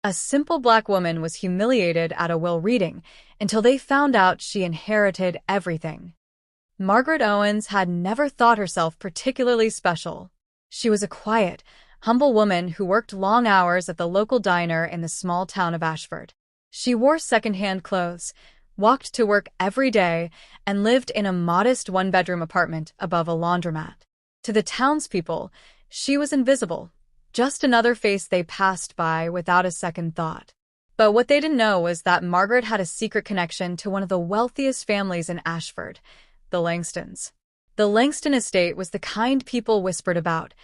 A simple black woman was humiliated at a will reading until they found out she inherited everything. Margaret Owens had never thought herself particularly special. She was a quiet, humble woman who worked long hours at the local diner in the small town of Ashford. She wore second-hand clothes, walked to work every day, and lived in a modest one-bedroom apartment above a laundromat. To the townspeople, she was invisible, just another face they passed by without a second thought. But what they didn't know was that Margaret had a secret connection to one of the wealthiest families in Ashford, the Langstons. The Langston estate was the kind people whispered about: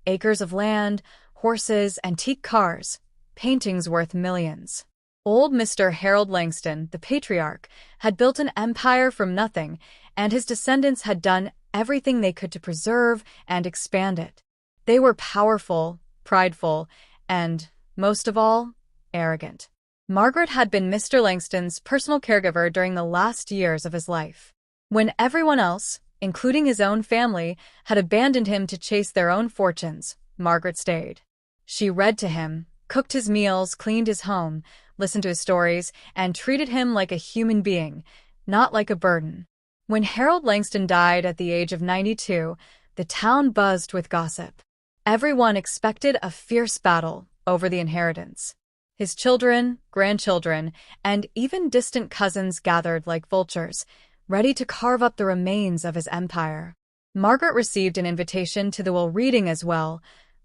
acres of land, horses, antique cars, paintings worth millions. Old Mr. Harold Langston, the patriarch, had built an empire from nothing, and his descendants had done everything they could to preserve and expand it. They were powerful, prideful, and, most of all, arrogant. Margaret had been Mr. Langston's personal caregiver during the last years of his life. When everyone else, including his own family, had abandoned him to chase their own fortunes, Margaret stayed. She read to him, cooked his meals, cleaned his home, listened to his stories, and treated him like a human being, not like a burden. When Harold Langston died at the age of 92, the town buzzed with gossip. Everyone expected a fierce battle over the inheritance. His children, grandchildren, and even distant cousins gathered like vultures, ready to carve up the remains of his empire. Margaret received an invitation to the will reading as well,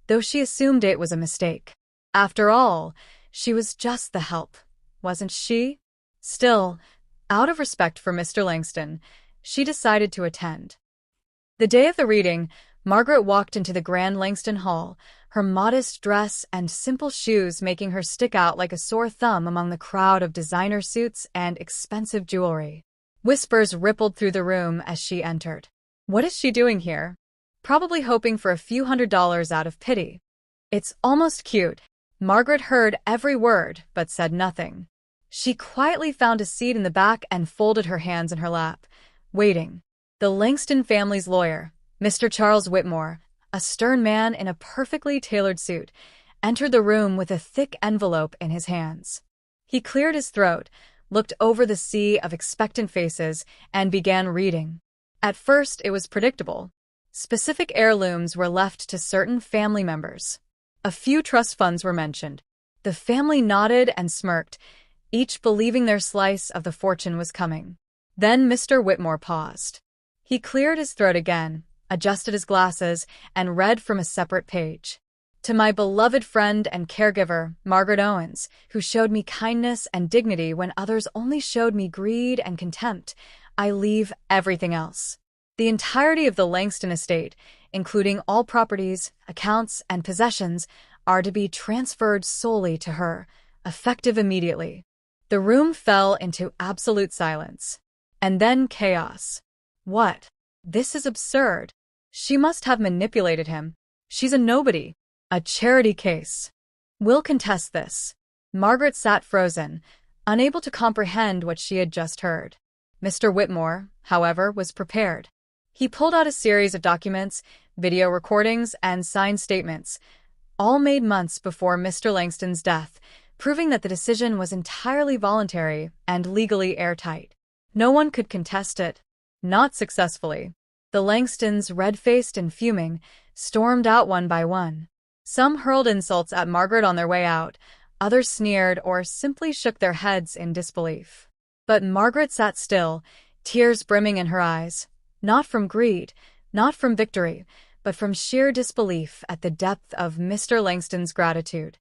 though she assumed it was a mistake. After all, she was just the help, wasn't she? Still, out of respect for Mr. Langston, she decided to attend. The day of the reading, Margaret walked into the Grand Langston Hall, her modest dress and simple shoes making her stick out like a sore thumb among the crowd of designer suits and expensive jewelry. Whispers rippled through the room as she entered. What is she doing here? Probably hoping for a few $100s out of pity. It's almost cute. Margaret heard every word but said nothing. She quietly found a seat in the back and folded her hands in her lap, waiting. The Langston family's lawyer, Mr. Charles Whitmore, a stern man in a perfectly tailored suit, entered the room with a thick envelope in his hands. He cleared his throat, looked over the sea of expectant faces, and began reading. At first, it was predictable. Specific heirlooms were left to certain family members. A few trust funds were mentioned. The family nodded and smirked, each believing their slice of the fortune was coming. Then Mr. Whitmore paused. He cleared his throat again, adjusted his glasses, and read from a separate page. To my beloved friend and caregiver, Margaret Owens, who showed me kindness and dignity when others only showed me greed and contempt, I leave everything else. The entirety of the Langston estate, including all properties, accounts, and possessions, are to be transferred solely to her, effective immediately. The room fell into absolute silence. And then chaos. What? This is absurd. She must have manipulated him. She's a nobody. A charity case. We'll contest this. Margaret sat frozen, unable to comprehend what she had just heard. Mr. Whitmore, however, was prepared. He pulled out a series of documents, video recordings, and signed statements, all made months before Mr. Langston's death, proving that the decision was entirely voluntary and legally airtight. No one could contest it. Not successfully. The Langstons, red-faced and fuming, stormed out one by one. Some hurled insults at Margaret on their way out, others sneered or simply shook their heads in disbelief. But Margaret sat still, tears brimming in her eyes, not from greed, not from victory, but from sheer disbelief at the depth of Mr. Langston's gratitude.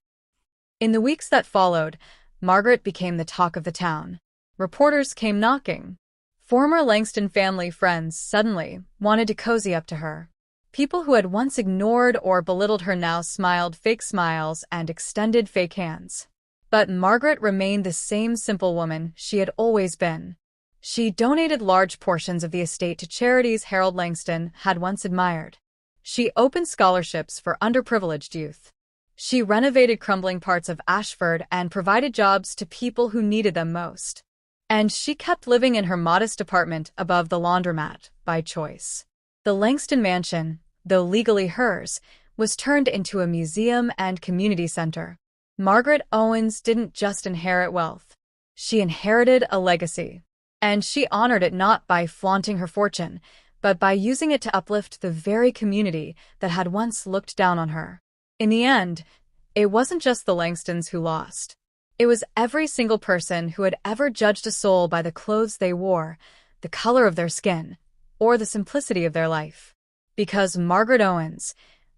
In the weeks that followed, Margaret became the talk of the town. Reporters came knocking. Former Langston family friends suddenly wanted to cozy up to her. People who had once ignored or belittled her now smiled fake smiles and extended fake hands. But Margaret remained the same simple woman she had always been. She donated large portions of the estate to charities Harold Langston had once admired. She opened scholarships for underprivileged youth. She renovated crumbling parts of Ashford and provided jobs to people who needed them most. And she kept living in her modest apartment above the laundromat, by choice. The Langston mansion, though legally hers, was turned into a museum and community center. Margaret Owens didn't just inherit wealth. She inherited a legacy. And she honored it not by flaunting her fortune, but by using it to uplift the very community that had once looked down on her. In the end, it wasn't just the Langstons who lost. It was every single person who had ever judged a soul by the clothes they wore, the color of their skin, or the simplicity of their life. Because Margaret Owens,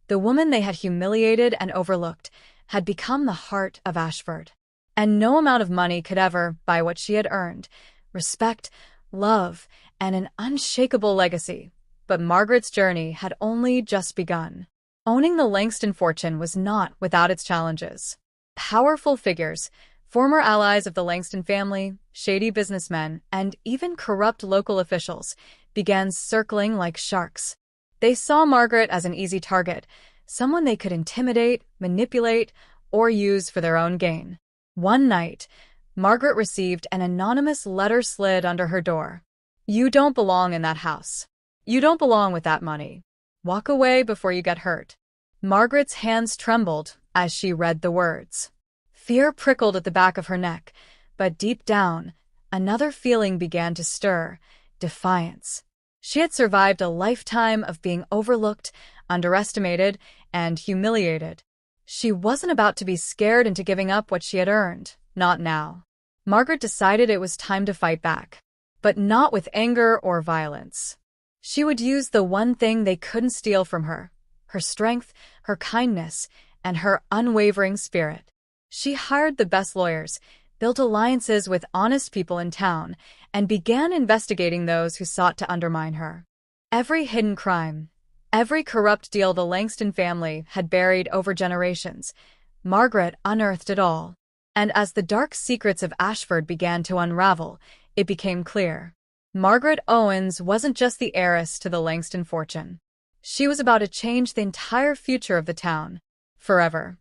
the woman they had humiliated and overlooked, had become the heart of Ashford. And no amount of money could ever buy what she had earned: respect, love, and an unshakable legacy. But Margaret's journey had only just begun. Owning the Langston fortune was not without its challenges. Powerful figures, former allies of the Langston family, shady businessmen, and even corrupt local officials, began circling like sharks. They saw Margaret as an easy target, someone they could intimidate, manipulate, or use for their own gain. One night, Margaret received an anonymous letter slid under her door. "You don't belong in that house. You don't belong with that money. Walk away before you get hurt." Margaret's hands trembled as she read the words. Fear prickled at the back of her neck, but deep down, another feeling began to stir: defiance. She had survived a lifetime of being overlooked, underestimated, and humiliated. She wasn't about to be scared into giving up what she had earned. Not now. Margaret decided it was time to fight back. But not with anger or violence. She would use the one thing they couldn't steal from her: her strength, her kindness, and her unwavering spirit. She hired the best lawyers, built alliances with honest people in town, and began investigating those who sought to undermine her. Every hidden crime, every corrupt deal the Langston family had buried over generations, Margaret unearthed it all. And as the dark secrets of Ashford began to unravel, it became clear. Margaret Owens wasn't just the heiress to the Langston fortune. She was about to change the entire future of the town, forever.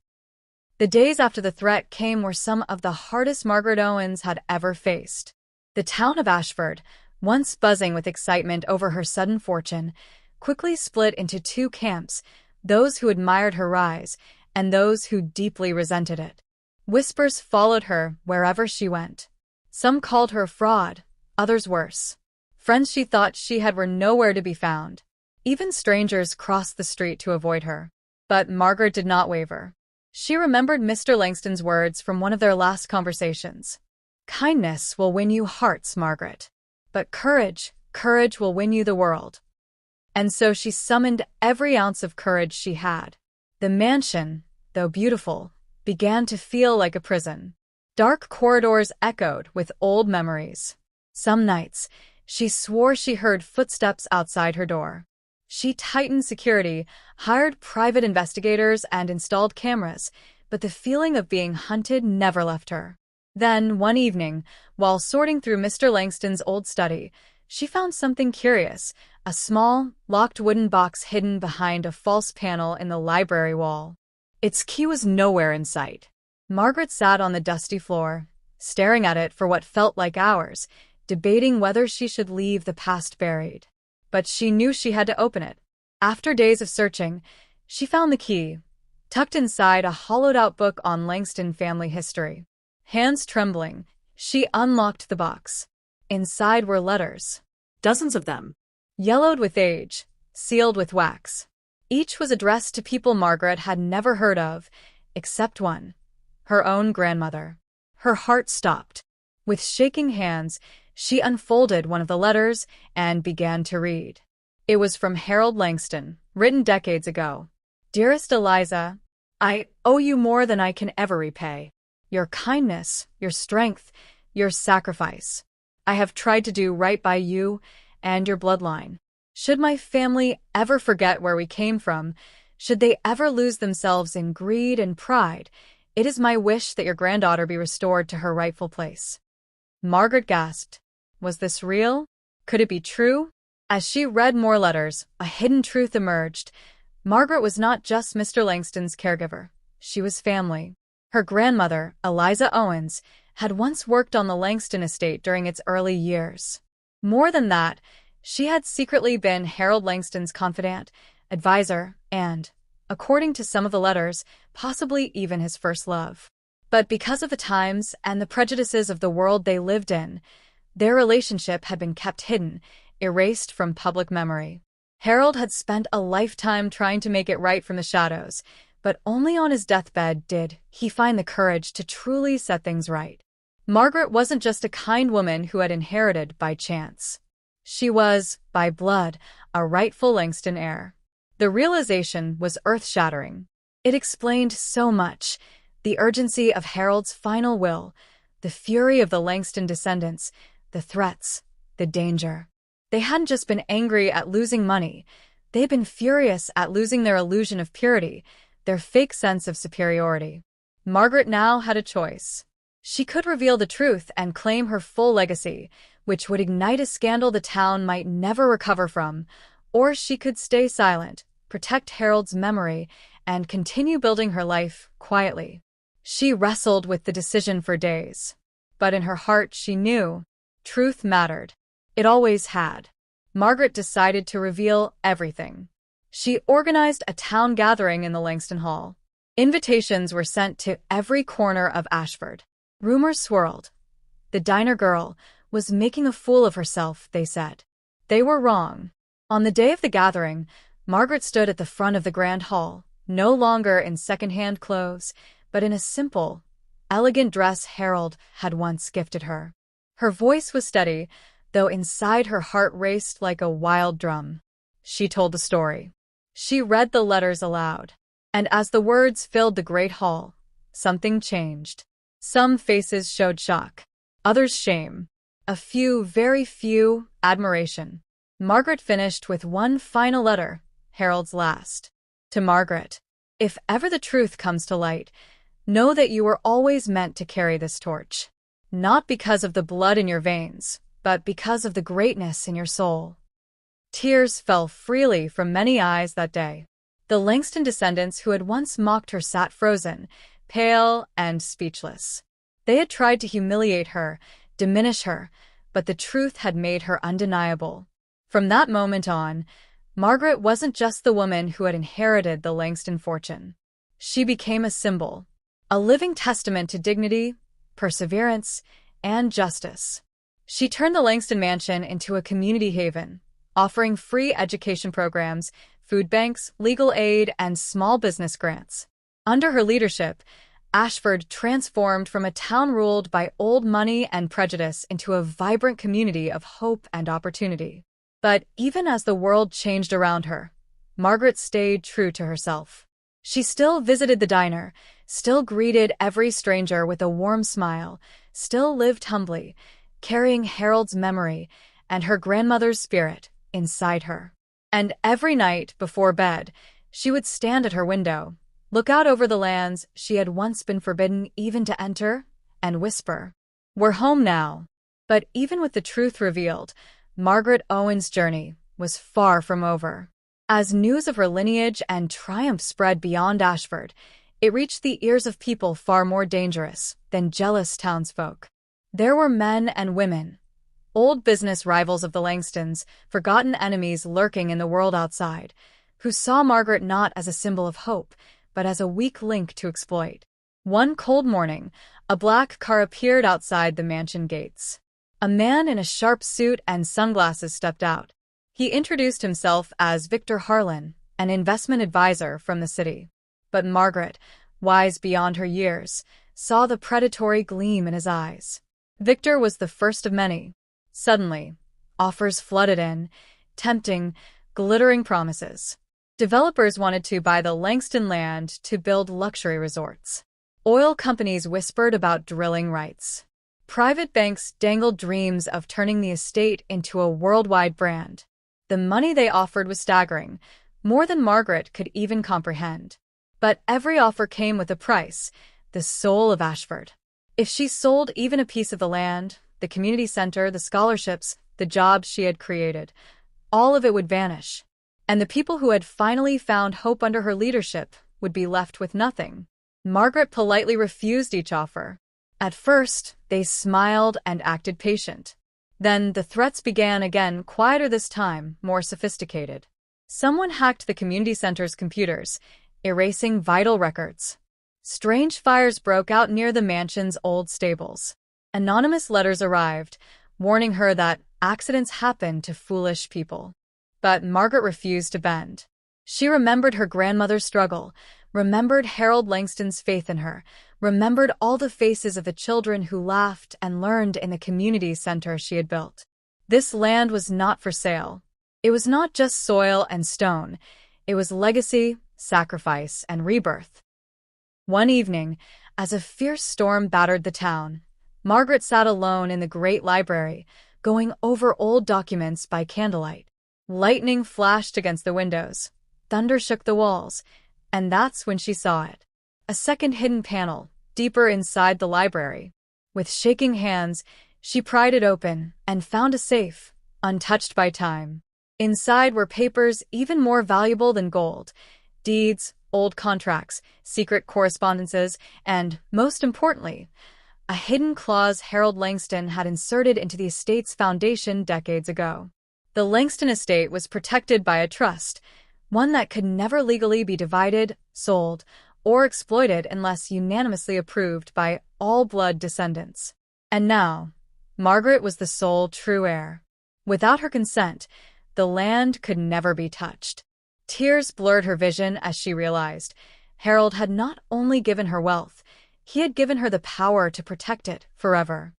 The days after the threat came were some of the hardest Margaret Owens had ever faced. The town of Ashford, once buzzing with excitement over her sudden fortune, quickly split into two camps: those who admired her rise and those who deeply resented it. Whispers followed her wherever she went. Some called her a fraud, others worse. Friends she thought she had were nowhere to be found. Even strangers crossed the street to avoid her. But Margaret did not waver. She remembered Mr. Langston's words from one of their last conversations. "Kindness will win you hearts, Margaret. But courage will win you the world." And so she summoned every ounce of courage she had. The mansion, though beautiful, began to feel like a prison. Dark corridors echoed with old memories. Some nights, she swore she heard footsteps outside her door. She tightened security, hired private investigators, and installed cameras, but the feeling of being hunted never left her. Then, one evening, while sorting through Mr. Langston's old study, she found something curious: a small, locked wooden box hidden behind a false panel in the library wall. Its key was nowhere in sight. Margaret sat on the dusty floor, staring at it for what felt like hours, debating whether she should leave the past buried. But she knew she had to open it. After days of searching, she found the key, tucked inside a hollowed-out book on Langston family history. Hands trembling, she unlocked the box. Inside were letters. Dozens of them. Yellowed with age, sealed with wax. Each was addressed to people Margaret had never heard of, except one: her own grandmother. Her heart stopped. With shaking hands, she unfolded one of the letters and began to read. It was from Harold Langston, written decades ago. "Dearest Eliza, I owe you more than I can ever repay. Your kindness, your strength, your sacrifice. I have tried to do right by you and your bloodline. Should my family ever forget where we came from, should they ever lose themselves in greed and pride, it is my wish that your granddaughter be restored to her rightful place." Margaret gasped. Was this real? Could it be true? As she read more letters, a hidden truth emerged. Margaret was not just Mr. Langston's caregiver. She was family. Her grandmother, Eliza Owens, had once worked on the Langston estate during its early years. More than that, she had secretly been Harold Langston's confidant, advisor, and, according to some of the letters, possibly even his first love. But because of the times and the prejudices of the world they lived in, their relationship had been kept hidden, erased from public memory. Harold had spent a lifetime trying to make it right from the shadows, but only on his deathbed did he find the courage to truly set things right. Margaret wasn't just a kind woman who had inherited by chance. She was, by blood, a rightful Langston heir. The realization was earth-shattering. It explained so much: the urgency of Harold's final will, the fury of the Langston descendants, the threats, the danger. They hadn't just been angry at losing money. They'd been furious at losing their illusion of purity, their fake sense of superiority. Margaret now had a choice. She could reveal the truth and claim her full legacy, which would ignite a scandal the town might never recover from, or she could stay silent, protect Harold's memory, and continue building her life quietly. She wrestled with the decision for days. But in her heart she knew truth mattered. It always had. Margaret decided to reveal everything. She organized a town gathering in the Langston Hall. Invitations were sent to every corner of Ashford. Rumors swirled. The diner girl was making a fool of herself, they said. They were wrong. On the day of the gathering, Margaret stood at the front of the grand hall, no longer in second-hand clothes, but in a simple, elegant dress Harold had once gifted her. Her voice was steady, though inside her heart raced like a wild drum. She told the story. She read the letters aloud. And as the words filled the great hall, something changed. Some faces showed shock, others shame, a few, very few, admiration. Margaret finished with one final letter, Harold's last. To Margaret, if ever the truth comes to light, know that you were always meant to carry this torch. Not because of the blood in your veins, but because of the greatness in your soul. Tears fell freely from many eyes that day. The Langston descendants who had once mocked her sat frozen, pale and speechless. They had tried to humiliate her, diminish her, but the truth had made her undeniable. From that moment on, Margaret wasn't just the woman who had inherited the Langston fortune. She became a symbol, a living testament to dignity, perseverance, and justice. She turned the Langston mansion into a community haven, offering free education programs, food banks, legal aid, and small business grants. Under her leadership, Ashford transformed from a town ruled by old money and prejudice into a vibrant community of hope and opportunity. But even as the world changed around her, Margaret stayed true to herself. She still visited the diner, still greeted every stranger with a warm smile, still lived humbly, carrying Harold's memory and her grandmother's spirit inside her. And every night before bed, she would stand at her window, look out over the lands she had once been forbidden even to enter, and whisper, "We're home now." But even with the truth revealed, Margaret Owen's journey was far from over. As news of her lineage and triumph spread beyond Ashford, it reached the ears of people far more dangerous than jealous townsfolk. There were men and women, old business rivals of the Langstons, forgotten enemies lurking in the world outside, who saw Margaret not as a symbol of hope, but as a weak link to exploit. One cold morning, a black car appeared outside the mansion gates. A man in a sharp suit and sunglasses stepped out. He introduced himself as Victor Harlan, an investment advisor from the city. But Margaret, wise beyond her years, saw the predatory gleam in his eyes. Victor was the first of many. Suddenly, offers flooded in, tempting, glittering promises. Developers wanted to buy the Langston land to build luxury resorts. Oil companies whispered about drilling rights. Private banks dangled dreams of turning the estate into a worldwide brand. The money they offered was staggering, more than Margaret could even comprehend. But every offer came with a price, the soul of Ashford. If she sold even a piece of the land, the community center, the scholarships, the jobs she had created, all of it would vanish. And the people who had finally found hope under her leadership would be left with nothing. Margaret politely refused each offer. At first, they smiled and acted patient. Then the threats began again, quieter this time, more sophisticated. Someone hacked the community center's computers, erasing vital records. Strange fires broke out near the mansion's old stables. Anonymous letters arrived, warning her that accidents happen to foolish people. But Margaret refused to bend. She remembered her grandmother's struggle, remembered Harold Langston's faith in her, remembered all the faces of the children who laughed and learned in the community center she had built. This land was not for sale. It was not just soil and stone. It was legacy, sacrifice, and rebirth. One evening, as a fierce storm battered the town, Margaret sat alone in the great library, going over old documents by candlelight. Lightning flashed against the windows. Thunder shook the walls, and that's when she saw it. A second hidden panel, deeper inside the library. With shaking hands, she pried it open and found a safe, untouched by time. Inside were papers even more valuable than gold: deeds, old contracts, secret correspondences, and, most importantly, a hidden clause Harold Langston had inserted into the estate's foundation decades ago. The Langston estate was protected by a trust, one that could never legally be divided, sold, or exploited unless unanimously approved by all blood descendants. And now, Margaret was the sole true heir. Without her consent, the land could never be touched. Tears blurred her vision as she realized Harold had not only given her wealth, he had given her the power to protect it forever.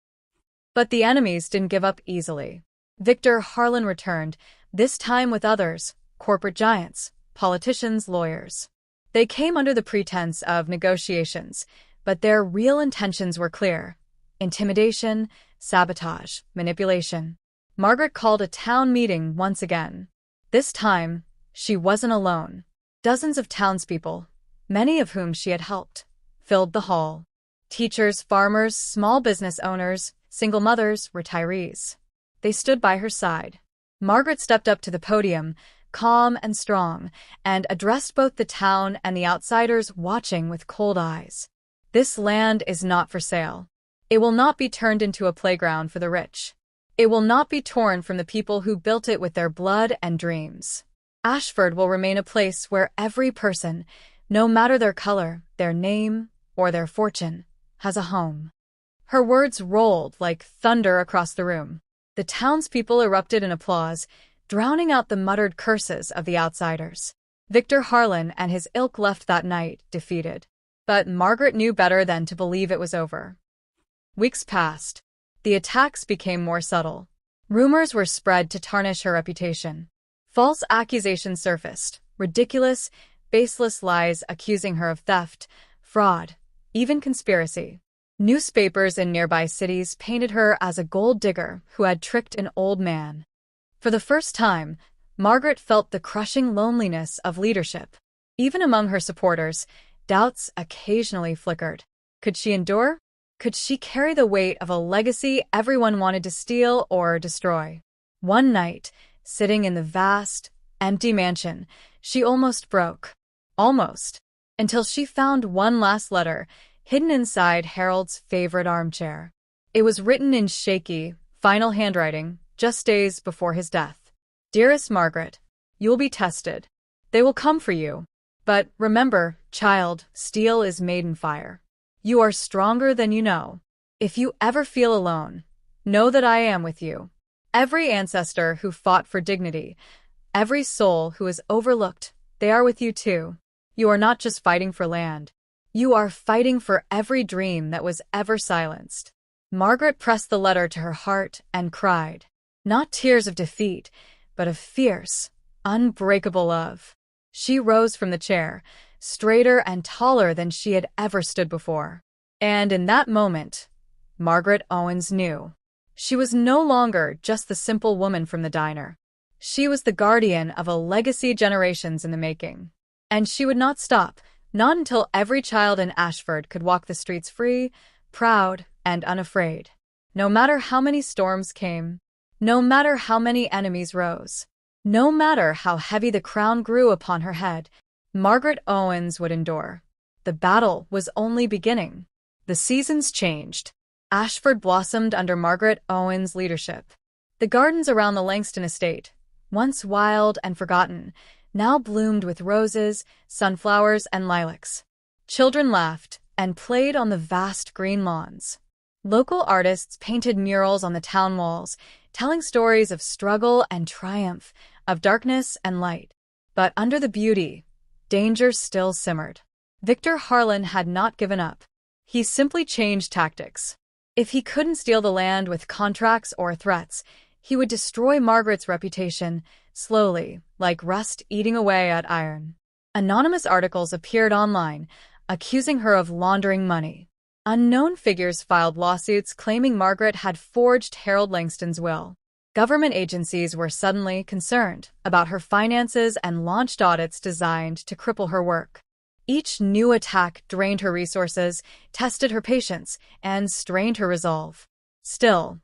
But the enemies didn't give up easily. Victor Harlan returned, this time with others, corporate giants, politicians, lawyers. They came under the pretense of negotiations, but their real intentions were clear: intimidation, sabotage, manipulation. Margaret called a town meeting once again. This time, she wasn't alone. Dozens of townspeople, many of whom she had helped, filled the hall. Teachers, farmers, small business owners, single mothers, retirees. They stood by her side. Margaret stepped up to the podium, calm and strong, and addressed both the town and the outsiders watching with cold eyes. This land is not for sale. It will not be turned into a playground for the rich. It will not be torn from the people who built it with their blood and dreams. Ashford will remain a place where every person, no matter their color, their name, or their fortune, has a home. Her words rolled like thunder across the room. The townspeople erupted in applause, drowning out the muttered curses of the outsiders. Victor Harlan and his ilk left that night, defeated. But Margaret knew better than to believe it was over. Weeks passed. The attacks became more subtle. Rumors were spread to tarnish her reputation. False accusations surfaced, ridiculous, baseless lies accusing her of theft, fraud, even conspiracy. Newspapers in nearby cities painted her as a gold digger who had tricked an old man. For the first time, Margaret felt the crushing loneliness of leadership. Even among her supporters, doubts occasionally flickered. Could she endure? Could she carry the weight of a legacy everyone wanted to steal or destroy? One night, sitting in the vast, empty mansion, she almost broke. Almost. Until she found one last letter, hidden inside Harold's favorite armchair. It was written in shaky, final handwriting, just days before his death. Dearest Margaret, you will be tested. They will come for you. But remember, child, steel is made in fire. You are stronger than you know. If you ever feel alone, know that I am with you. Every ancestor who fought for dignity, every soul who is overlooked, they are with you too. You are not just fighting for land. You are fighting for every dream that was ever silenced. Margaret pressed the letter to her heart and cried. Not tears of defeat, but of fierce, unbreakable love. She rose from the chair, straighter and taller than she had ever stood before. And in that moment, Margaret Owens knew. She was no longer just the simple woman from the diner. She was the guardian of a legacy generations in the making. And she would not stop, not until every child in Ashford could walk the streets free, proud, and unafraid. No matter how many storms came, no matter how many enemies rose, no matter how heavy the crown grew upon her head, Margaret Owens would endure. The battle was only beginning. The seasons changed. Ashford blossomed under Margaret Owens' leadership. The gardens around the Langston estate, once wild and forgotten, now bloomed with roses, sunflowers, and lilacs. Children laughed and played on the vast green lawns. Local artists painted murals on the town walls, telling stories of struggle and triumph, of darkness and light. But under the beauty, danger still simmered. Victor Harlan had not given up. He simply changed tactics. If he couldn't steal the land with contracts or threats, he would destroy Margaret's reputation, slowly, like rust eating away at iron. Anonymous articles appeared online, accusing her of laundering money. Unknown figures filed lawsuits claiming Margaret had forged Harold Langston's will. Government agencies were suddenly concerned about her finances and launched audits designed to cripple her work. Each new attack drained her resources, tested her patience, and strained her resolve. Still,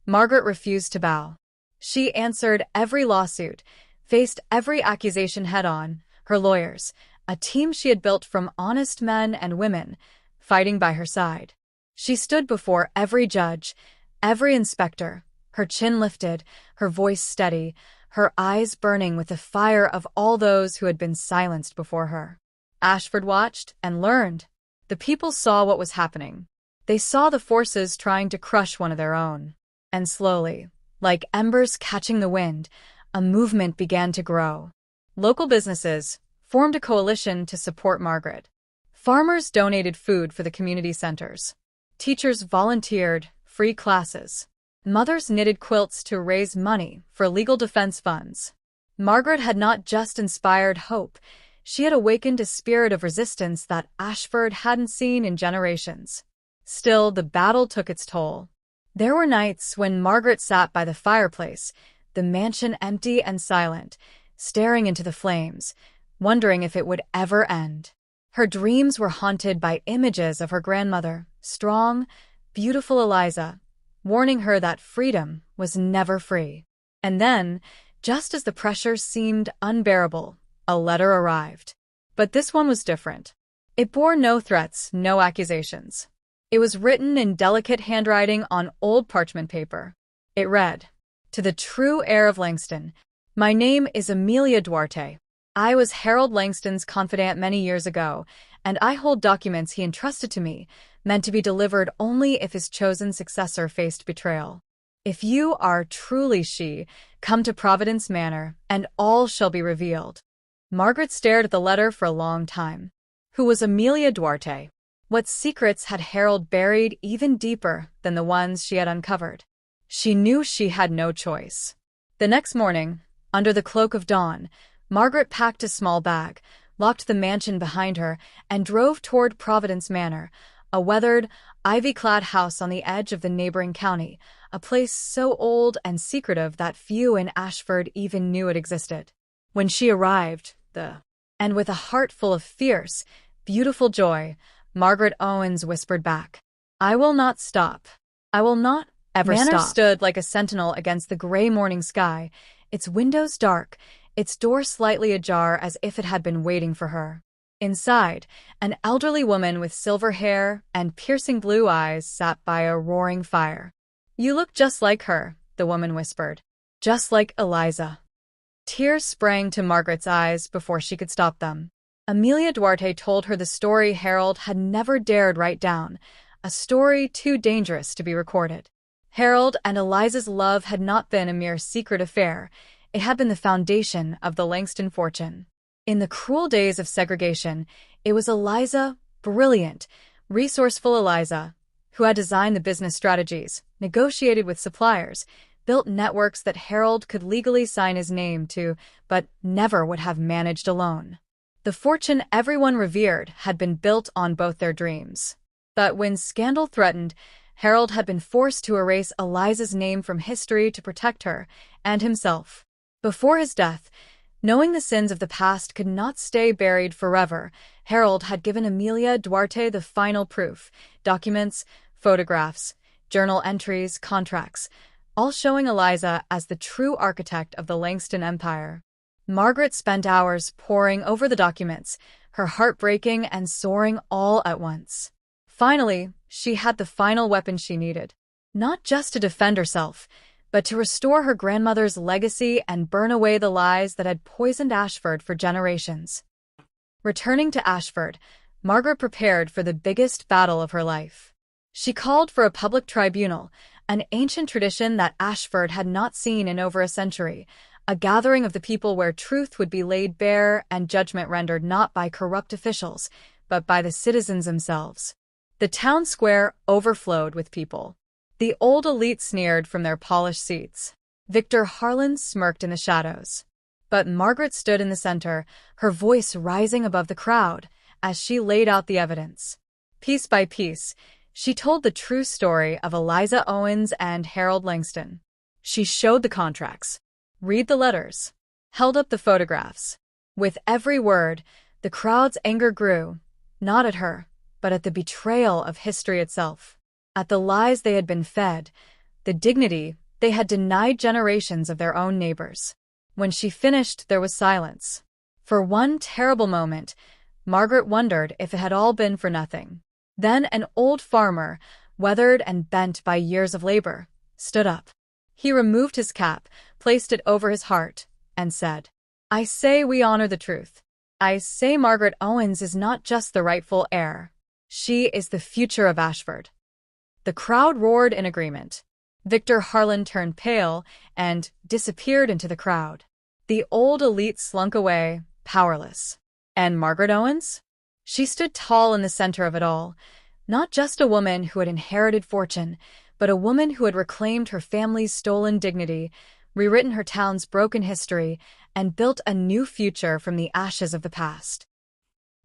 Margaret refused to bow. She answered every lawsuit, faced every accusation head-on. Her lawyers, a team she had built from honest men and women, fighting by her side. She stood before every judge, every inspector, her chin lifted, her voice steady, her eyes burning with the fire of all those who had been silenced before her. Ashford watched and learned. The people saw what was happening. They saw the forces trying to crush one of their own. And slowly, like embers catching the wind, a movement began to grow. Local businesses formed a coalition to support Margaret. Farmers donated food for the community centers. Teachers volunteered free classes. Mothers knitted quilts to raise money for legal defense funds. Margaret had not just inspired hope, she had awakened a spirit of resistance that Ashford hadn't seen in generations. Still, the battle took its toll. There were nights when Margaret sat by the fireplace, the mansion empty and silent, staring into the flames, wondering if it would ever end. Her dreams were haunted by images of her grandmother, strong, beautiful Eliza, warning her that freedom was never free. And then, just as the pressure seemed unbearable, a letter arrived. But this one was different. It bore no threats, no accusations. It was written in delicate handwriting on old parchment paper. It read, "To the true heir of Langston, my name is Amelia Duarte. I was Harold Langston's confidant many years ago, and I hold documents he entrusted to me, meant to be delivered only if his chosen successor faced betrayal. If you are truly she, come to Providence Manor, and all shall be revealed." Margaret stared at the letter for a long time. Who was Amelia Duarte? What secrets had Harold buried even deeper than the ones she had uncovered? She knew she had no choice. The next morning, under the cloak of dawn, Margaret packed a small bag, locked the mansion behind her, and drove toward Providence Manor, a weathered, ivy-clad house on the edge of the neighboring county, a place so old and secretive that few in Ashford even knew it existed. When she arrived, and with a heart full of fierce, beautiful joy, Margaret Owens whispered back, "I will not stop. I will not ever stop." Manor stood like a sentinel against the gray morning sky, its windows dark, its door slightly ajar as if it had been waiting for her. Inside, an elderly woman with silver hair and piercing blue eyes sat by a roaring fire. "You look just like her," the woman whispered. "Just like Eliza." Tears sprang to Margaret's eyes before she could stop them. Amelia Duarte told her the story Harold had never dared write down, a story too dangerous to be recorded. Harold and Eliza's love had not been a mere secret affair, it had been the foundation of the Langston fortune. In the cruel days of segregation, it was Eliza, brilliant, resourceful Eliza, who had designed the business strategies, negotiated with suppliers, built networks that Harold could legally sign his name to, but never would have managed alone. The fortune everyone revered had been built on both their dreams. But when scandal threatened, Harold had been forced to erase Eliza's name from history to protect her and himself. Before his death, knowing the sins of the past could not stay buried forever, Harold had given Amelia Duarte the final proof: documents, photographs, journal entries, contracts, all showing Eliza as the true architect of the Langston Empire. Margaret spent hours poring over the documents, her heart breaking and soaring all at once. Finally, she had the final weapon she needed. Not just to defend herself, but to restore her grandmother's legacy and burn away the lies that had poisoned Ashford for generations. Returning to Ashford, Margaret prepared for the biggest battle of her life. She called for a public tribunal, an ancient tradition that Ashford had not seen in over a century, a gathering of the people where truth would be laid bare and judgment rendered not by corrupt officials, but by the citizens themselves. The town square overflowed with people. The old elite sneered from their polished seats. Victor Harlan smirked in the shadows. But Margaret stood in the center, her voice rising above the crowd, as she laid out the evidence. Piece by piece, she told the true story of Eliza Owens and Harold Langston. She showed the contracts, read the letters, held up the photographs. With every word, the crowd's anger grew, not at her, but at the betrayal of history itself, at the lies they had been fed, the dignity they had denied generations of their own neighbors. When she finished, there was silence. For one terrible moment, Margaret wondered if it had all been for nothing. Then an old farmer, weathered and bent by years of labor, stood up. He removed his cap, placed it over his heart, and said, "I say we honor the truth. I say Margaret Owens is not just the rightful heir. She is the future of Ashford." The crowd roared in agreement. Victor Harlan turned pale and disappeared into the crowd. The old elite slunk away, powerless. And Margaret Owens? She stood tall in the center of it all, not just a woman who had inherited fortune, but a woman who had reclaimed her family's stolen dignity, rewritten her town's broken history, and built a new future from the ashes of the past.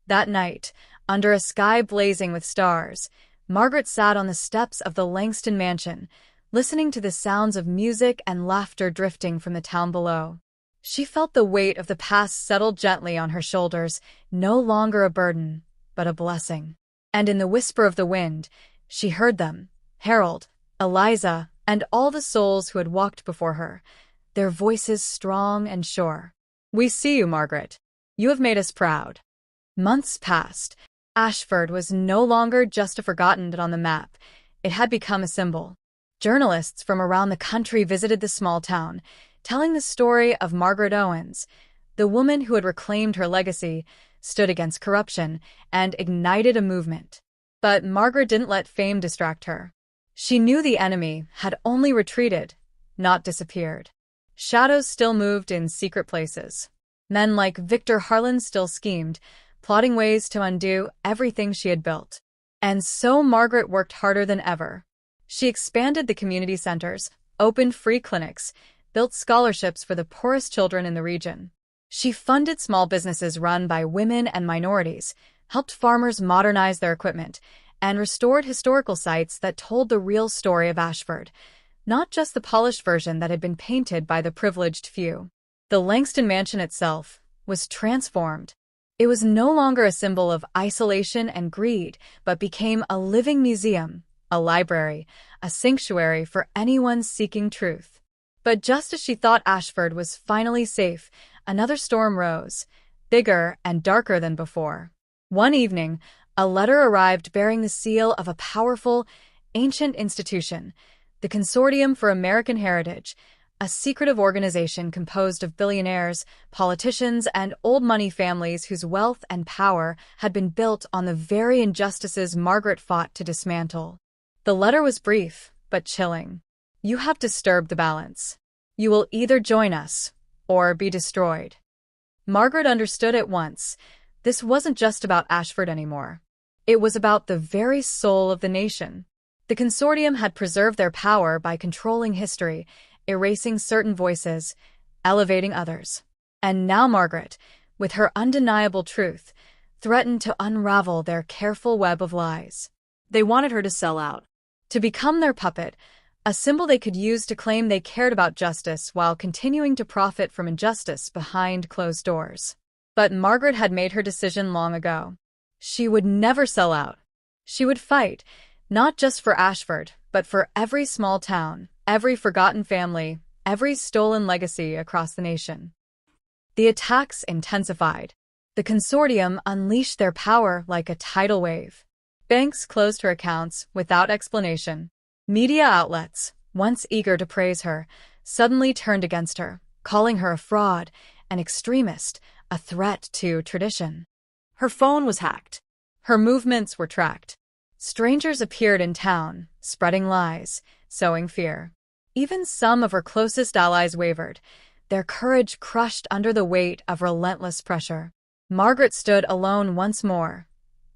That night, under a sky blazing with stars, Margaret sat on the steps of the Langston mansion, listening to the sounds of music and laughter drifting from the town below. She felt the weight of the past settle gently on her shoulders, no longer a burden, but a blessing. And in the whisper of the wind, she heard them, Harold, Eliza, and all the souls who had walked before her, their voices strong and sure. "We see you, Margaret. You have made us proud." Months passed. Ashford was no longer just a forgotten dot on the map. It had become a symbol. Journalists from around the country visited the small town, telling the story of Margaret Owens, the woman who had reclaimed her legacy, stood against corruption, and ignited a movement. But Margaret didn't let fame distract her. She knew the enemy had only retreated, not disappeared. Shadows still moved in secret places. Men like Victor Harlan still schemed, plotting ways to undo everything she had built. And so Margaret worked harder than ever. She expanded the community centers, opened free clinics, built scholarships for the poorest children in the region. She funded small businesses run by women and minorities, helped farmers modernize their equipment, and restored historical sites that told the real story of Ashford, not just the polished version that had been painted by the privileged few. The Langston mansion itself was transformed. It was no longer a symbol of isolation and greed, but became a living museum, a library, a sanctuary for anyone seeking truth. But just as she thought Ashford was finally safe, another storm rose, bigger and darker than before. One evening, a letter arrived bearing the seal of a powerful, ancient institution, the Consortium for American Heritage, a secretive organization composed of billionaires, politicians, and old money families whose wealth and power had been built on the very injustices Margaret fought to dismantle. The letter was brief, but chilling. "You have disturbed the balance. You will either join us, or be destroyed." Margaret understood at once. This wasn't just about Ashford anymore. It was about the very soul of the nation. The consortium had preserved their power by controlling history, erasing certain voices, elevating others. And now Margaret, with her undeniable truth, threatened to unravel their careful web of lies. They wanted her to sell out, to become their puppet, a symbol they could use to claim they cared about justice while continuing to profit from injustice behind closed doors. But Margaret had made her decision long ago. She would never sell out. She would fight, not just for Ashford, but for every small town, every forgotten family, every stolen legacy across the nation. The attacks intensified. The consortium unleashed their power like a tidal wave. Banks closed her accounts without explanation. Media outlets, once eager to praise her, suddenly turned against her, calling her a fraud, an extremist, a threat to tradition. Her phone was hacked. Her movements were tracked. Strangers appeared in town, spreading lies, sowing fear. Even some of her closest allies wavered, their courage crushed under the weight of relentless pressure. Margaret stood alone once more,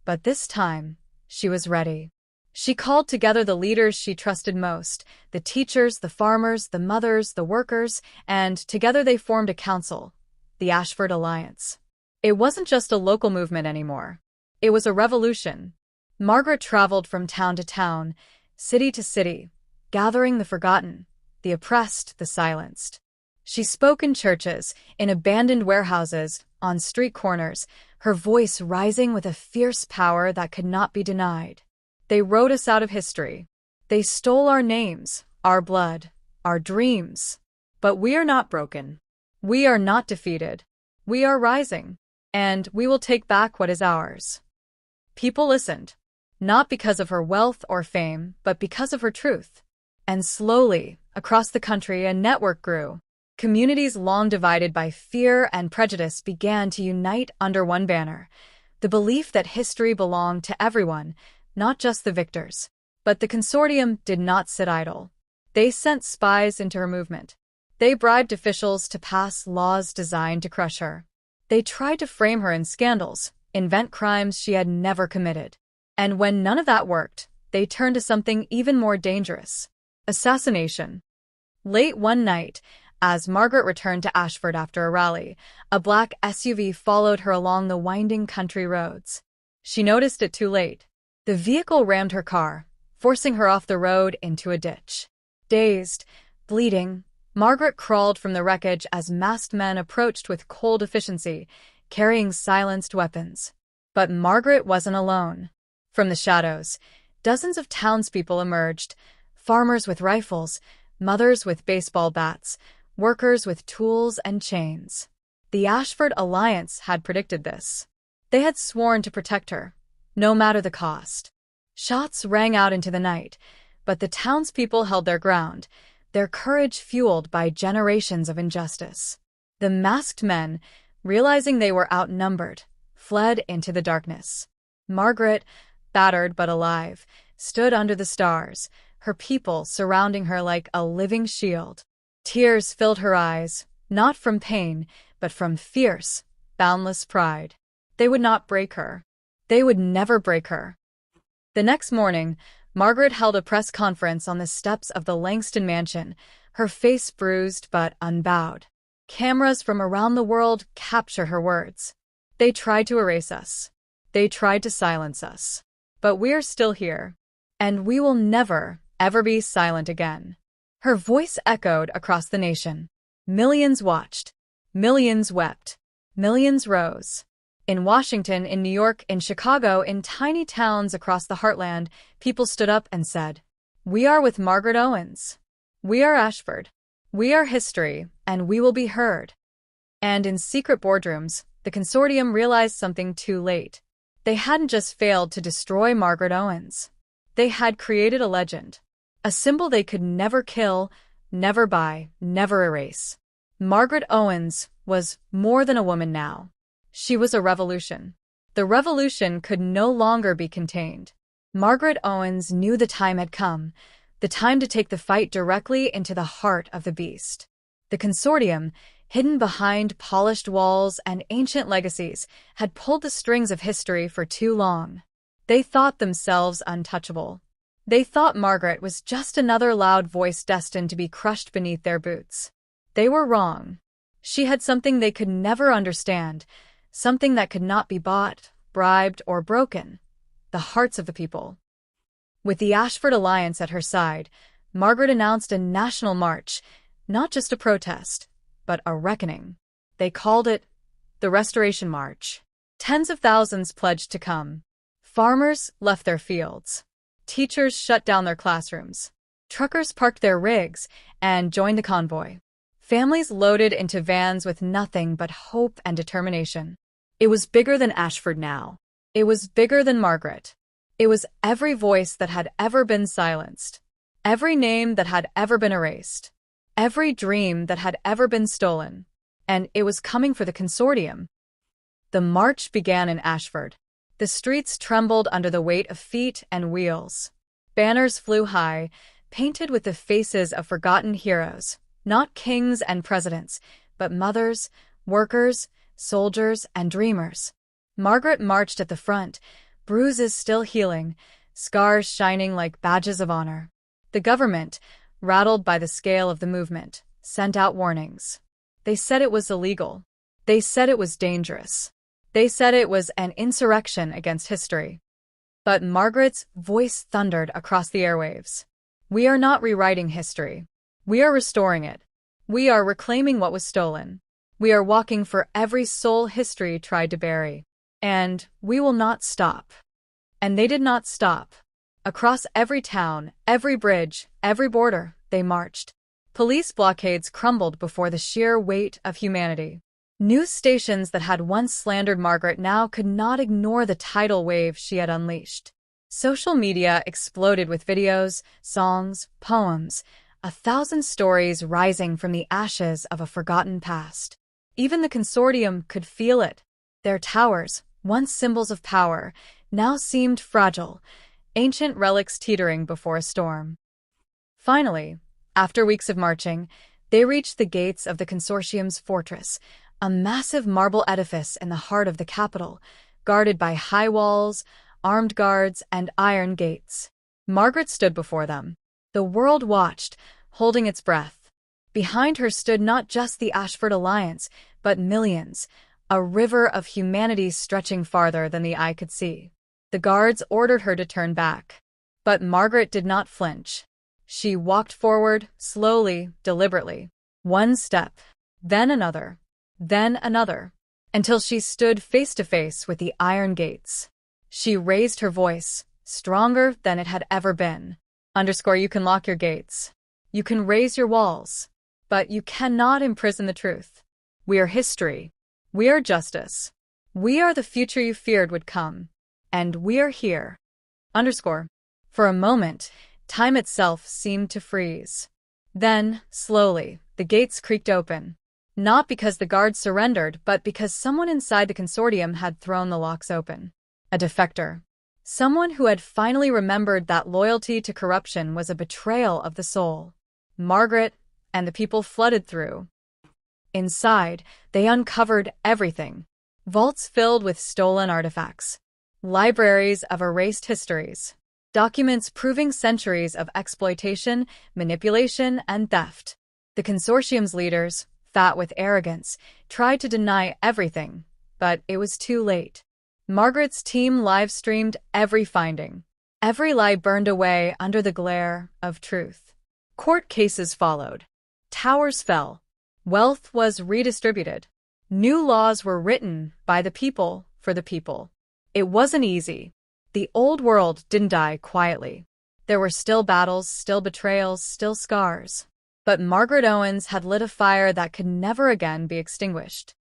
but this time, she was ready. She called together the leaders she trusted most, the teachers, the farmers, the mothers, the workers, and together they formed a council, the Ashford Alliance. It wasn't just a local movement anymore. It was a revolution. Margaret traveled from town to town, city to city, gathering the forgotten, the oppressed, the silenced. She spoke in churches, in abandoned warehouses, on street corners, her voice rising with a fierce power that could not be denied. They wrote us out of history. They stole our names, our blood, our dreams. But we are not broken. We are not defeated. We are rising, and we will take back what is ours. People listened, not because of her wealth or fame, but because of her truth. And slowly, across the country, a network grew. Communities long divided by fear and prejudice began to unite under one banner, the belief that history belonged to everyone, not just the victors. But the consortium did not sit idle. They sent spies into her movement. They bribed officials to pass laws designed to crush her. They tried to frame her in scandals, invent crimes she had never committed. And when none of that worked, they turned to something even more dangerous: assassination. Late one night, as Margaret returned to Ashford after a rally, a black SUV followed her along the winding country roads. She noticed it too late. The vehicle rammed her car, forcing her off the road into a ditch. Dazed, bleeding, Margaret crawled from the wreckage as masked men approached with cold efficiency, carrying silenced weapons. But Margaret wasn't alone. From the shadows, dozens of townspeople emerged, farmers with rifles, mothers with baseball bats, workers with tools and chains. The Ashford Alliance had predicted this. They had sworn to protect her, no matter the cost. Shots rang out into the night, but the townspeople held their ground, their courage fueled by generations of injustice. The masked men, realizing they were outnumbered, fled into the darkness. Margaret, battered but alive, stood under the stars, her people surrounding her like a living shield. Tears filled her eyes, not from pain, but from fierce, boundless pride. They would not break her. They would never break her. The next morning, Margaret held a press conference on the steps of the Langston mansion, her face bruised but unbowed. Cameras from around the world capture her words. They tried to erase us. They tried to silence us. But we're still here. And we will never, ever be silent again. Her voice echoed across the nation. Millions watched. Millions wept. Millions rose. In Washington, in New York, in Chicago, in tiny towns across the heartland, people stood up and said, "We are with Margaret Owens. We are Ashford. We are history, and we will be heard." And in secret boardrooms, the consortium realized something too late. They hadn't just failed to destroy Margaret Owens. They had created a legend. A symbol they could never kill, never buy, never erase. Margaret Owens was more than a woman now. She was a revolution. The revolution could no longer be contained. Margaret Owens knew the time had come, the time to take the fight directly into the heart of the beast. The consortium, hidden behind polished walls and ancient legacies, had pulled the strings of history for too long. They thought themselves untouchable. They thought Margaret was just another loud voice destined to be crushed beneath their boots. They were wrong. She had something they could never understand, something that could not be bought, bribed, or broken: the hearts of the people. With the Ashford Alliance at her side, Margaret announced a national march, not just a protest, but a reckoning. They called it the Restoration March. Tens of thousands pledged to come. Farmers left their fields. Teachers shut down their classrooms. Truckers parked their rigs and joined the convoy. Families loaded into vans with nothing but hope and determination. It was bigger than Ashford now. It was bigger than Margaret. It was every voice that had ever been silenced, every name that had ever been erased, every dream that had ever been stolen. And it was coming for the consortium. The march began in Ashford. The streets trembled under the weight of feet and wheels. Banners flew high, painted with the faces of forgotten heroes, not kings and presidents, but mothers, workers, soldiers, and dreamers. Margaret marched at the front, bruises still healing, scars shining like badges of honor. The government, rattled by the scale of the movement, sent out warnings. They said it was illegal. They said it was dangerous. They said it was an insurrection against history. But Margaret's voice thundered across the airwaves. We are not rewriting history. We are restoring it. We are reclaiming what was stolen. We are walking for every soul history tried to bury. And we will not stop. And they did not stop. Across every town, every bridge, every border, they marched. Police blockades crumbled before the sheer weight of humanity. News stations that had once slandered Margaret now could not ignore the tidal wave she had unleashed. Social media exploded with videos, songs, poems, 1,000 stories rising from the ashes of a forgotten past. Even the consortium could feel it. Their towers, once symbols of power, now seemed fragile, ancient relics teetering before a storm. Finally, after weeks of marching, they reached the gates of the consortium's fortress, a massive marble edifice in the heart of the capital, guarded by high walls, armed guards, and iron gates. Margaret stood before them. The world watched, holding its breath. Behind her stood not just the Ashford Alliance, but millions, a river of humanity stretching farther than the eye could see. The guards ordered her to turn back. But Margaret did not flinch. She walked forward, slowly, deliberately. One step, then another, until she stood face to face with the iron gates. She raised her voice, stronger than it had ever been. You can lock your gates. You can raise your walls. But you cannot imprison the truth. We are history. We are justice. We are the future you feared would come. And we are here. For a moment, time itself seemed to freeze. Then, slowly, the gates creaked open. Not because the guards surrendered, but because someone inside the consortium had thrown the locks open. A defector. Someone who had finally remembered that loyalty to corruption was a betrayal of the soul. Margaret and the people flooded through. Inside, they uncovered everything. Vaults filled with stolen artifacts. Libraries of erased histories. Documents proving centuries of exploitation, manipulation, and theft. The consortium's leaders, fat with arrogance, tried to deny everything, but it was too late. Margaret's team live-streamed every finding. Every lie burned away under the glare of truth. Court cases followed. Towers fell. Wealth was redistributed. New laws were written by the people for the people. It wasn't easy. The old world didn't die quietly. There were still battles, still betrayals, still scars. But Margaret Owens had lit a fire that could never again be extinguished.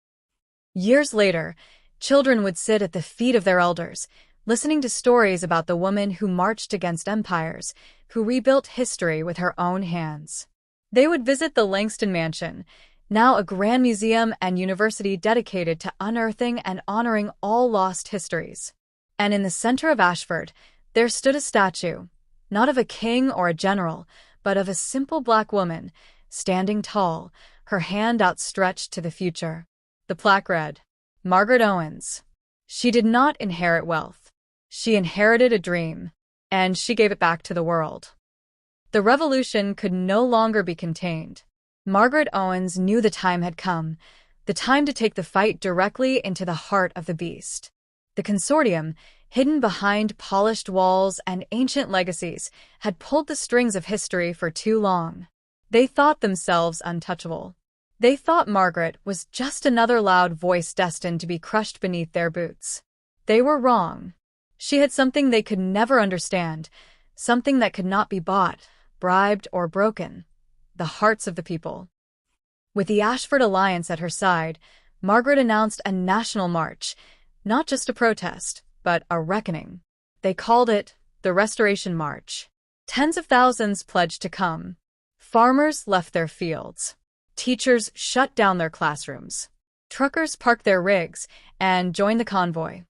Years later, children would sit at the feet of their elders, listening to stories about the woman who marched against empires, who rebuilt history with her own hands. They would visit the Langston Mansion, now a grand museum and university dedicated to unearthing and honoring all lost histories. And in the center of Ashford, there stood a statue, not of a king or a general, but of a simple black woman, standing tall, her hand outstretched to the future. The plaque read, Margaret Owens. She did not inherit wealth. She inherited a dream, and she gave it back to the world. The revolution could no longer be contained. Margaret Owens knew the time had come, the time to take the fight directly into the heart of the beast. The consortium, hidden behind polished walls and ancient legacies, had pulled the strings of history for too long. They thought themselves untouchable. They thought Margaret was just another loud voice destined to be crushed beneath their boots. They were wrong. She had something they could never understand, something that could not be bought, bribed, or broken: the hearts of the people. With the Ashford Alliance at her side, Margaret announced a national march, not just a protest, but a reckoning. They called it the Restoration March. Tens of thousands pledged to come. Farmers left their fields. Teachers shut down their classrooms. Truckers parked their rigs and joined the convoy.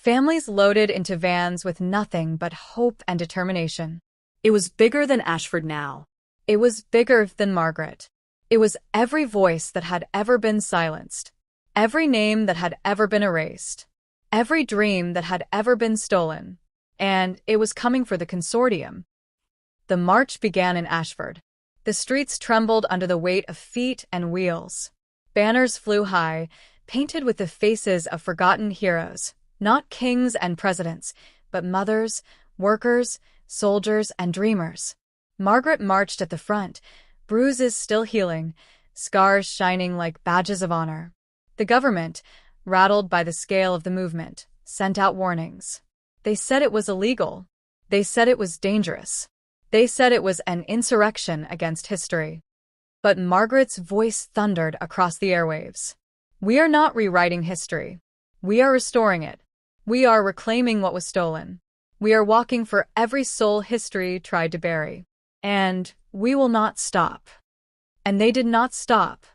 Families loaded into vans with nothing but hope and determination. It was bigger than Ashford now. It was bigger than Margaret. It was every voice that had ever been silenced, every name that had ever been erased, every dream that had ever been stolen. And it was coming for the consortium. The march began in Ashford. The streets trembled under the weight of feet and wheels. Banners flew high, painted with the faces of forgotten heroes, not kings and presidents, but mothers, workers, soldiers, and dreamers. Margaret marched at the front, bruises still healing, scars shining like badges of honor. The government, rattled by the scale of the movement, sent out warnings. They said it was illegal. They said it was dangerous. They said it was an insurrection against history. But Margaret's voice thundered across the airwaves. We are not rewriting history. We are restoring it. We are reclaiming what was stolen. We are walking for every soul history tried to bury. And we will not stop. And they did not stop.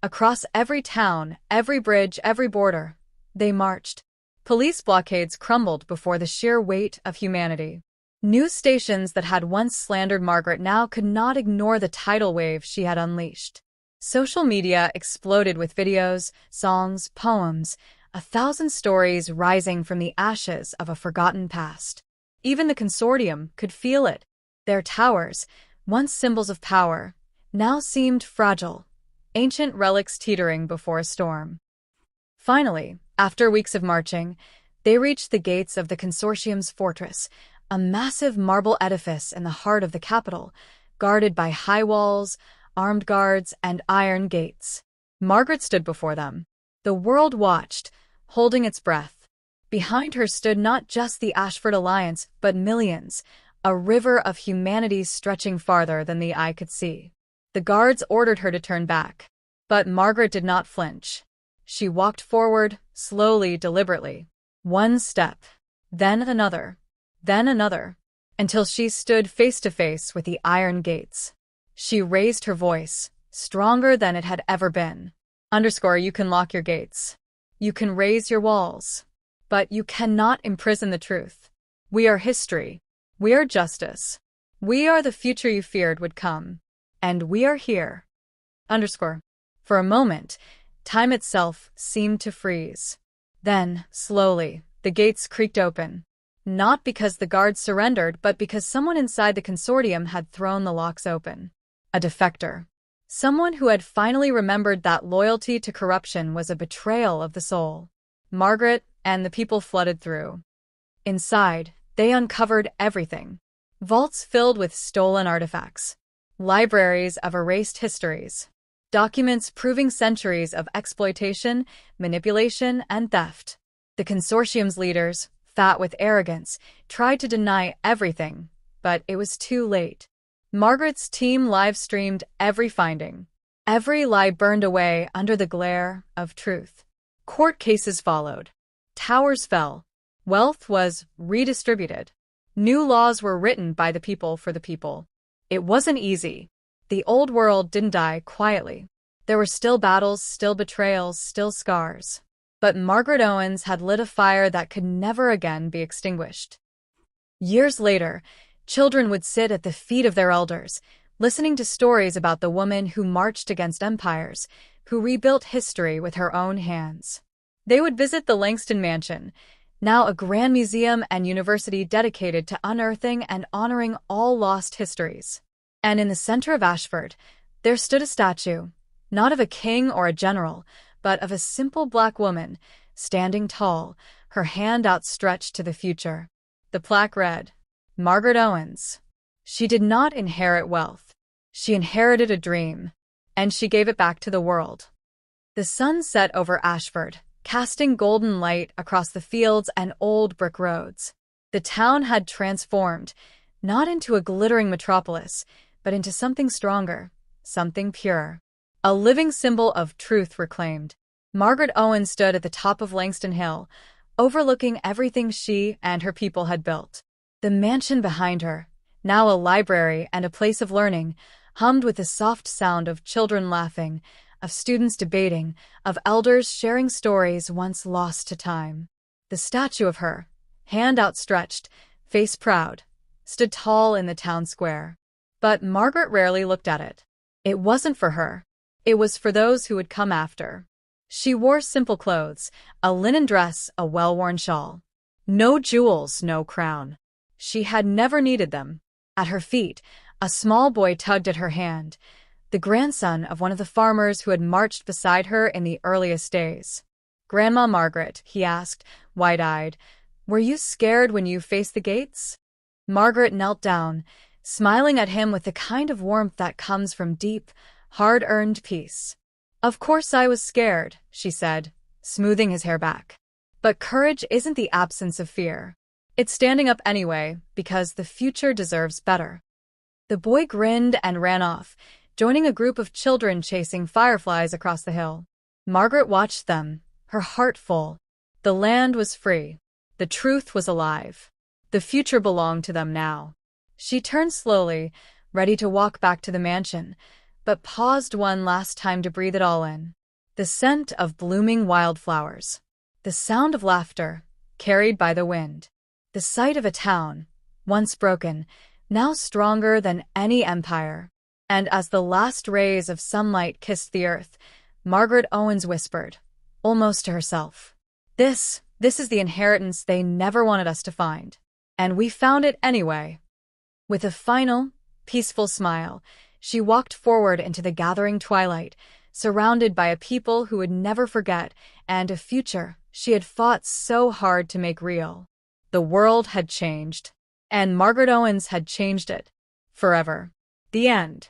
Across every town, every bridge, every border, they marched. Police blockades crumbled before the sheer weight of humanity. News stations that had once slandered Margaret now could not ignore the tidal wave she had unleashed. Social media exploded with videos, songs, poems, 1,000 stories rising from the ashes of a forgotten past. Even the consortium could feel it. Their towers, once symbols of power, now seemed fragile, ancient relics teetering before a storm. Finally, after weeks of marching, they reached the gates of the consortium's fortress, a massive marble edifice in the heart of the capital, guarded by high walls, armed guards, and iron gates. Margaret stood before them. The world watched, holding its breath. Behind her stood not just the Ashford Alliance, but millions, a river of humanity stretching farther than the eye could see. The guards ordered her to turn back. But Margaret did not flinch. She walked forward, slowly, deliberately. One step, then another, until she stood face to face with the iron gates. She raised her voice, stronger than it had ever been. You can lock your gates. You can raise your walls. But you cannot imprison the truth. We are history. We are justice. We are the future you feared would come. And we are here. For a moment, time itself seemed to freeze. Then, slowly, the gates creaked open. Not because the guards surrendered, but because someone inside the consortium had thrown the locks open. A defector. Someone who had finally remembered that loyalty to corruption was a betrayal of the soul. Margaret and the people flooded through. Inside, they uncovered everything. Vaults filled with stolen artifacts. Libraries of erased histories. Documents proving centuries of exploitation, manipulation, and theft. The consortium's leaders, fat with arrogance, tried to deny everything, but it was too late. Margaret's team live-streamed every finding. Every lie burned away under the glare of truth. Court cases followed. Towers fell. Wealth was redistributed. New laws were written by the people for the people. It wasn't easy. The old world didn't die quietly. There were still battles, still betrayals, still scars. But Margaret Owens had lit a fire that could never again be extinguished. Years later, children would sit at the feet of their elders, listening to stories about the woman who marched against empires, who rebuilt history with her own hands. They would visit the Langston Mansion, now a grand museum and university dedicated to unearthing and honoring all lost histories. And in the center of Ashford, there stood a statue, not of a king or a general, but of a simple black woman, standing tall, her hand outstretched to the future. The plaque read, Margaret Owens. She did not inherit wealth. She inherited a dream, and she gave it back to the world. The sun set over Ashford, casting golden light across the fields and old brick roads. The town had transformed, not into a glittering metropolis, but into something stronger, something pure. A living symbol of truth reclaimed. Margaret Owens stood at the top of Langston Hill, overlooking everything she and her people had built. The mansion behind her, now a library and a place of learning, hummed with the soft sound of children laughing, of students debating, of elders sharing stories once lost to time. The statue of her, hand outstretched, face proud, stood tall in the town square. But Margaret rarely looked at it. It wasn't for her. It was for those who would come after. She wore simple clothes, a linen dress, a well-worn shawl. No jewels, no crown. She had never needed them. At her feet, a small boy tugged at her hand, the grandson of one of the farmers who had marched beside her in the earliest days. "Grandma Margaret," he asked, wide-eyed, "were you scared when you faced the gates?" Margaret knelt down, smiling at him with the kind of warmth that comes from deep, hard-earned peace. "Of course I was scared," she said, smoothing his hair back. "But courage isn't the absence of fear. It's standing up anyway, because the future deserves better." The boy grinned and ran off, joining a group of children chasing fireflies across the hill. Margaret watched them, her heart full. The land was free. The truth was alive. The future belonged to them now. She turned slowly, ready to walk back to the mansion, but paused one last time to breathe it all in. The scent of blooming wildflowers. The sound of laughter, carried by the wind. The sight of a town, once broken, now stronger than any empire. And as the last rays of sunlight kissed the earth, Margaret Owens whispered, almost to herself, This is the inheritance they never wanted us to find. And we found it anyway." With a final, peaceful smile, she walked forward into the gathering twilight, surrounded by a people who would never forget and a future she had fought so hard to make real. The world had changed, and Margaret Owens had changed it. Forever. The end.